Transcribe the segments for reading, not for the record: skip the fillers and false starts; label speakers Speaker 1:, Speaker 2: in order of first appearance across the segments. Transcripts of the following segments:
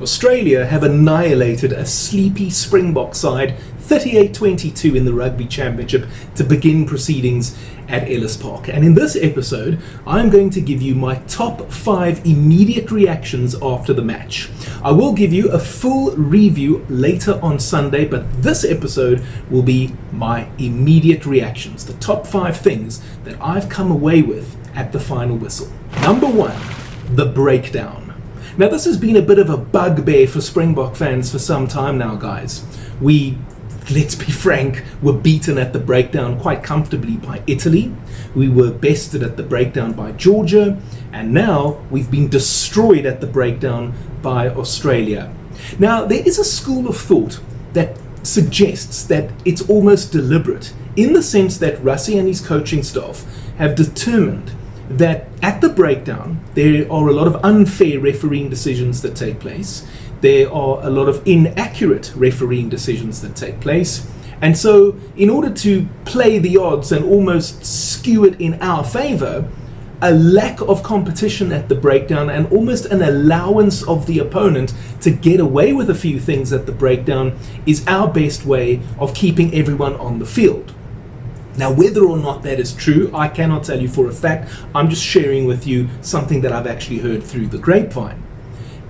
Speaker 1: Australia have annihilated a sleepy Springboks side 38-22 in the Rugby Championship to begin proceedings at Ellis Park. And in this episode, I'm going to give you my top 5 immediate reactions after the match. I will give you a full review later on Sunday, but this episode will be my immediate reactions, the top 5 things that I've come away with at the final whistle. Number 1, the breakdown. Now, this has been a bit of a bugbear for Springbok fans for some time now, guys. Let's be frank, were beaten at the breakdown quite comfortably by Italy. We were bested at the breakdown by Georgia. And now we've been destroyed at the breakdown by Australia. Now, there is a school of thought that suggests that it's almost deliberate, in the sense that Rassie and his coaching staff have determined that at the breakdown there are a lot of unfair refereeing decisions that take place. There are a lot of inaccurate refereeing decisions that take place. And so in order to play the odds and almost skew it in our favor, a lack of competition at the breakdown and almost an allowance of the opponent to get away with a few things at the breakdown is our best way of keeping everyone on the field. Now, whether or not that is true, I cannot tell you for a fact. I'm just sharing with you something that I've actually heard through the grapevine.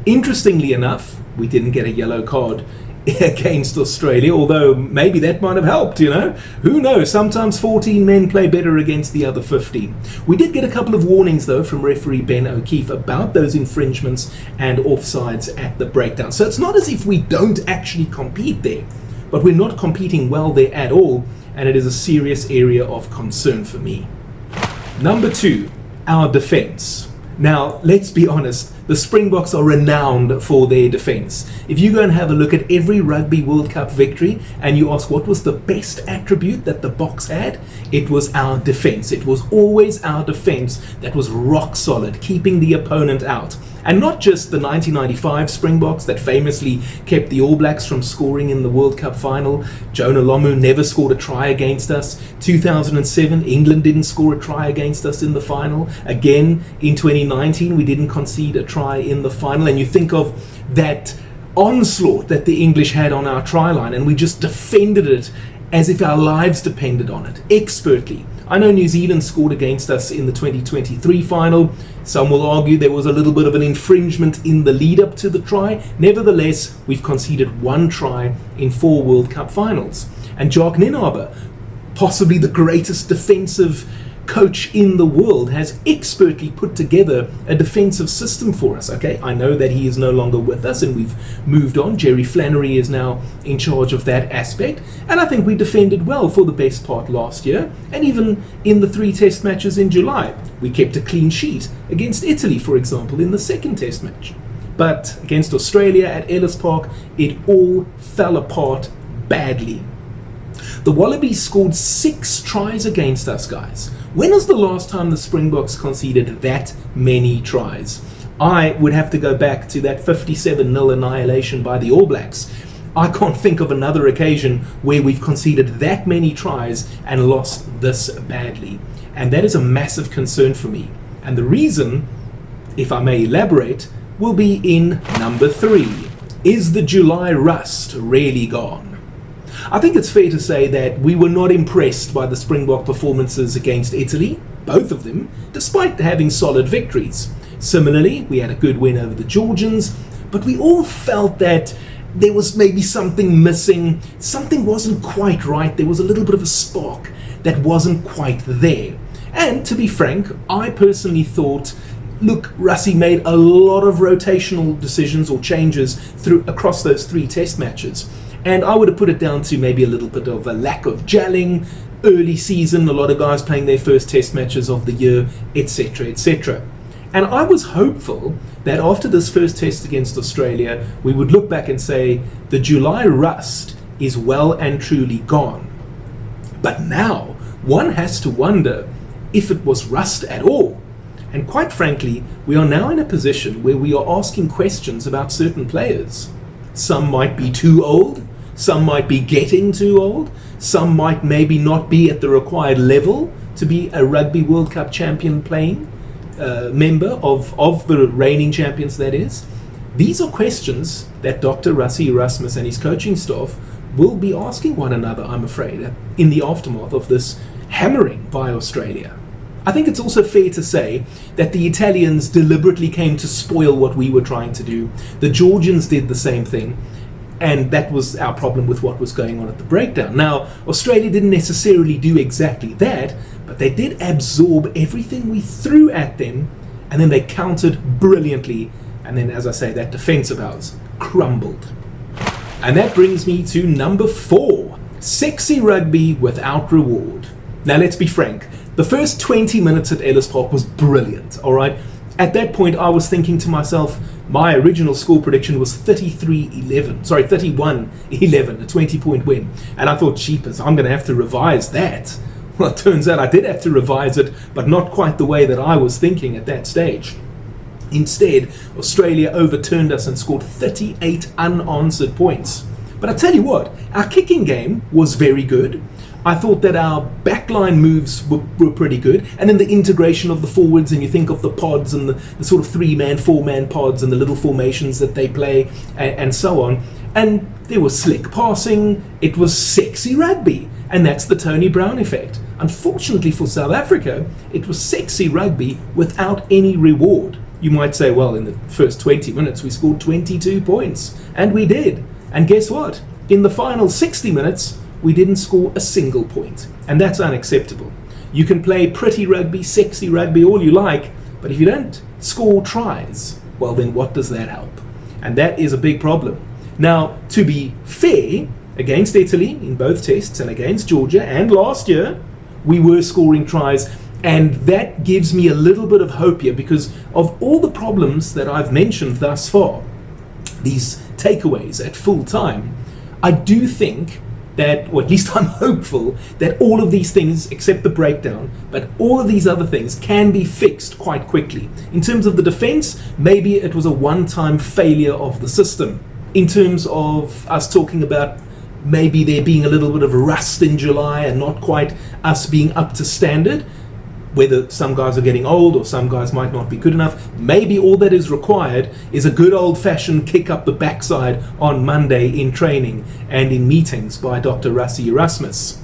Speaker 1: Interestingly enough, we didn't get a yellow card against Australia, although maybe that might have helped, Who knows? Sometimes 14 men play better against the other 15. We did get a couple of warnings, though, from referee Ben O'Keefe about those infringements and offsides at the breakdown. So it's not as if we don't actually compete there, but we're not competing well there at all. And it is a serious area of concern for me. Number 2, our defense. Now, let's be honest, the Springboks are renowned for their defense. If you go and have a look at every Rugby World Cup victory and you ask what was the best attribute that the Boks had, it was our defense. It was always our defense that was rock solid, keeping the opponent out. And not just the 1995 Springboks that famously kept the All Blacks from scoring in the World Cup final. Jonah Lomu never scored a try against us. 2007, England didn't score a try against us in the final. Again, in 2019, we didn't concede a try in the final. And you think of that onslaught that the English had on our try line, and we just defended it as if our lives depended on it, expertly. I know New Zealand scored against us in the 2023 final. Some will argue there was a little bit of an infringement in the lead up to the try. Nevertheless, we've conceded 1 try in 4 World Cup finals. And Jacques Nienaber, possibly the greatest defensive coach in the world, has expertly put together a defensive system for us. Okay, I know that he is no longer with us and we've moved on. Jerry Flannery is now in charge of that aspect, and I think we defended well for the best part last year, and even in the 3 test matches in July. We kept a clean sheet against Italy, for example, in the 2nd test match. But against Australia at Ellis Park, it all fell apart badly. The Wallabies scored 6 tries against us, guys. When was the last time the Springboks conceded that many tries? I would have to go back to that 57-0 annihilation by the All Blacks. I can't think of another occasion where we've conceded that many tries and lost this badly. And that is a massive concern for me. And the reason, if I may elaborate, will be in number 3. Is the July rust really gone? I think it's fair to say that we were not impressed by the Springbok performances against Italy, both of them, despite having solid victories. Similarly, we had a good win over the Georgians, but we all felt that there was maybe something missing, something wasn't quite right, there was a little bit of a spark that wasn't quite there. And to be frank, I personally thought, look, Rassie made a lot of rotational decisions or changes across those 3 test matches. And I would have put it down to maybe a little bit of a lack of gelling, early season, a lot of guys playing their first test matches of the year, etc., etc. And I was hopeful that after this first test against Australia, we would look back and say, the July rust is well and truly gone. But now, one has to wonder if it was rust at all. And quite frankly, we are now in a position where we are asking questions about certain players. Some might be too old. Some might be getting too old. Some might maybe not be at the required level to be a Rugby World Cup champion playing member of the reigning champions, that is. These are questions that Dr. Rassie Erasmus and his coaching staff will be asking one another, I'm afraid, in the aftermath of this hammering by Australia. I think it's also fair to say that the Italians deliberately came to spoil what we were trying to do. The Georgians did the same thing, and that was our problem with what was going on at the breakdown. Now, Australia didn't necessarily do exactly that, but they did absorb everything we threw at them, and then they countered brilliantly, and then, as I say, that defence of ours crumbled. And that brings me to number 4, sexy rugby without reward. Now, let's be frank. The first 20 minutes at Ellis Park was brilliant, all right? At that point, I was thinking to myself, my original score prediction was 31-11, a 20-point win. And I thought, jeepers, I'm going to have to revise that. Well, it turns out I did have to revise it, but not quite the way that I was thinking at that stage. Instead, Australia overturned us and scored 38 unanswered points. But I tell you what, our kicking game was very good. I thought that our backline moves were pretty good, and then the integration of the forwards, and you think of the pods and the sort of 3-man, 4-man pods and the little formations that they play and so on. And there was slick passing, it was sexy rugby, and that's the Tony Brown effect. Unfortunately for South Africa, it was sexy rugby without any reward. You might say, well, in the first 20 minutes we scored 22 points, and we did. And guess what? In the final 60 minutes, we didn't score a single point, and that's unacceptable. You can play pretty rugby, sexy rugby, all you like, but if you don't score tries, well then what does that help? And that is a big problem. Now, to be fair, against Italy in both tests and against Georgia and last year, we were scoring tries, and that gives me a little bit of hope here because of all the problems that I've mentioned thus far, these takeaways at full time. I do think that, or at least I'm hopeful, that all of these things, except the breakdown, but all of these other things can be fixed quite quickly. In terms of the defense, maybe it was a one-time failure of the system. In terms of us talking about maybe there being a little bit of rust in July and not quite us being up to standard, whether some guys are getting old or some guys might not be good enough, maybe all that is required is a good old-fashioned kick up the backside on Monday in training and in meetings by Dr. Rassie Erasmus.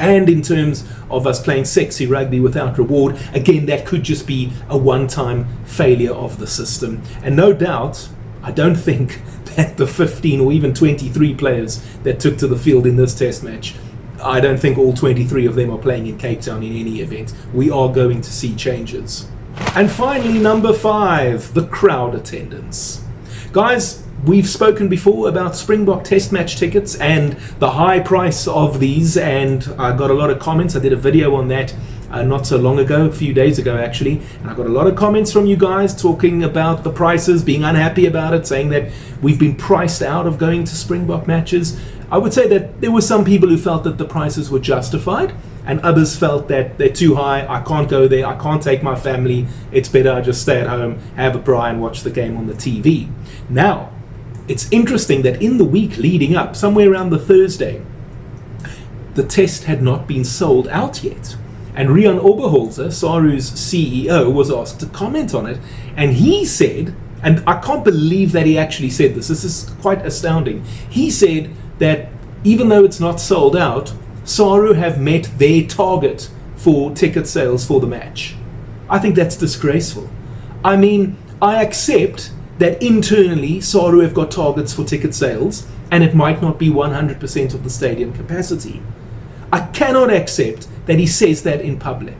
Speaker 1: And in terms of us playing sexy rugby without reward, again, that could just be a one-time failure of the system. And no doubt, I don't think that the 15 or even 23 players that took to the field in this test match, I don't think all 23 of them are playing in Cape Town in any event. We are going to see changes. And finally, number 5, the crowd attendance. Guys, we've spoken before about Springbok test match tickets and the high price of these, and I got a lot of comments. I did a video on that not so long ago, a few days ago actually, and I got a lot of comments from you guys talking about the prices, being unhappy about it, saying that we've been priced out of going to Springbok matches. I would say that there were some people who felt that the prices were justified, and others felt that they're too high. I can't go there, I can't take my family, it's better I just stay at home, have a braai and watch the game on the TV. Now, it's interesting that in the week leading up, somewhere around the Thursday, the test had not been sold out yet. And Rian Oberholzer, Saru's CEO, was asked to comment on it, and he said, and I can't believe that he actually said this is quite astounding, he said that even though it's not sold out, Saru have met their target for ticket sales for the match. I think that's disgraceful. I mean, I accept that internally Saru have got targets for ticket sales, and it might not be 100% of the stadium capacity. I cannot accept that he says that in public.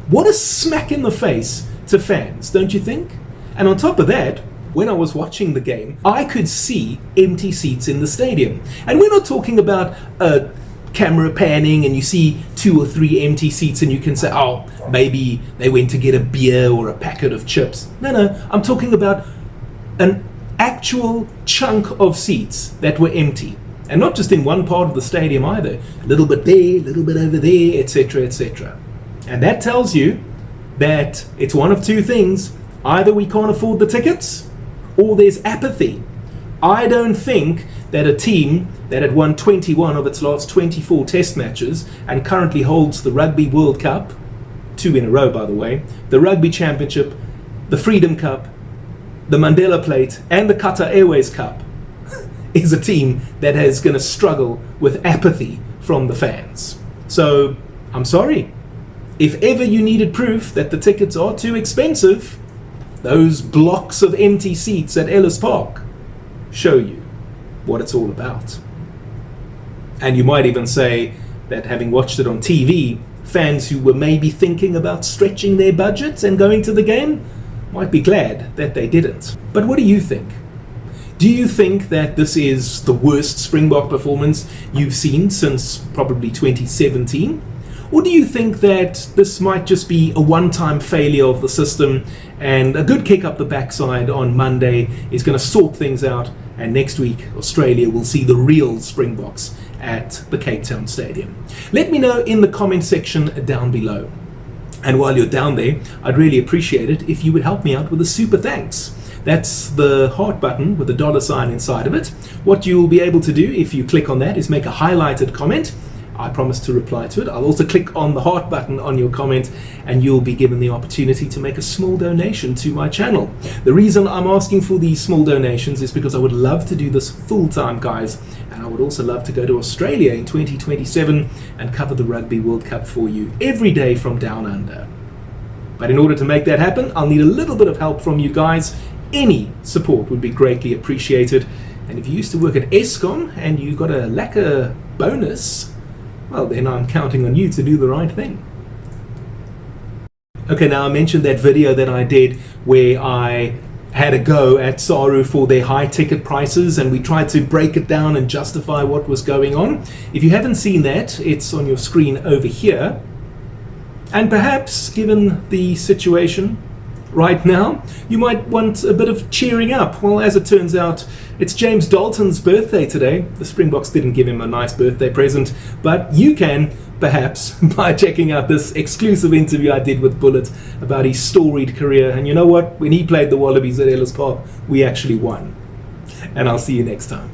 Speaker 1: What a smack in the face to fans, don't you think? And on top of that, when I was watching the game, I could see empty seats in the stadium. And we're not talking about a camera panning and you see 2 or 3 empty seats and you can say, oh, maybe they went to get a beer or a packet of chips. No, I'm talking about an actual chunk of seats that were empty. And not just in one part of the stadium either. A little bit there, a little bit over there, etc., etc. And that tells you that it's one of two things. Either we can't afford the tickets, or there's apathy. I don't think that a team that had won 21 of its last 24 test matches and currently holds the Rugby World Cup, 2 in a row by the way, the Rugby Championship, the Freedom Cup, the Mandela Plate and the Qatar Airways Cup is a team that is going to struggle with apathy from the fans. So, I'm sorry. If ever you needed proof that the tickets are too expensive, those blocks of empty seats at Ellis Park show you what it's all about. And you might even say that having watched it on TV, fans who were maybe thinking about stretching their budgets and going to the game might be glad that they didn't. But what do you think? Do you think that this is the worst Springbok performance you've seen since probably 2017? Or do you think that this might just be a one-time failure of the system and a good kick up the backside on Monday is going to sort things out, and next week Australia will see the real Springboks at the Cape Town Stadium? Let me know in the comment section down below. And while you're down there, I'd really appreciate it if you would help me out with a super thanks. That's the heart button with the $sign inside of it. What you'll be able to do if you click on that is make a highlighted comment. I promise to reply to it. I'll also click on the heart button on your comment and you'll be given the opportunity to make a small donation to my channel. The reason I'm asking for these small donations is because I would love to do this full time, guys, and I would also love to go to Australia in 2027 and cover the Rugby World Cup for you every day from down under. But in order to make that happen, I'll need a little bit of help from you guys. Any support would be greatly appreciated. And if you used to work at Eskom and you got a lacquer bonus, well, then I'm counting on you to do the right thing. Okay, now I mentioned that video that I did where I had a go at Saru for their high ticket prices and we tried to break it down and justify what was going on. If you haven't seen that, it's on your screen over here. And perhaps, given the situation right now, you might want a bit of cheering up. Well, as it turns out, it's James Dalton's birthday today. The Springboks didn't give him a nice birthday present, but you can, perhaps, by checking out this exclusive interview I did with Bullet about his storied career. And you know what? When he played the Wallabies at Ellis Park, we actually won. And I'll see you next time.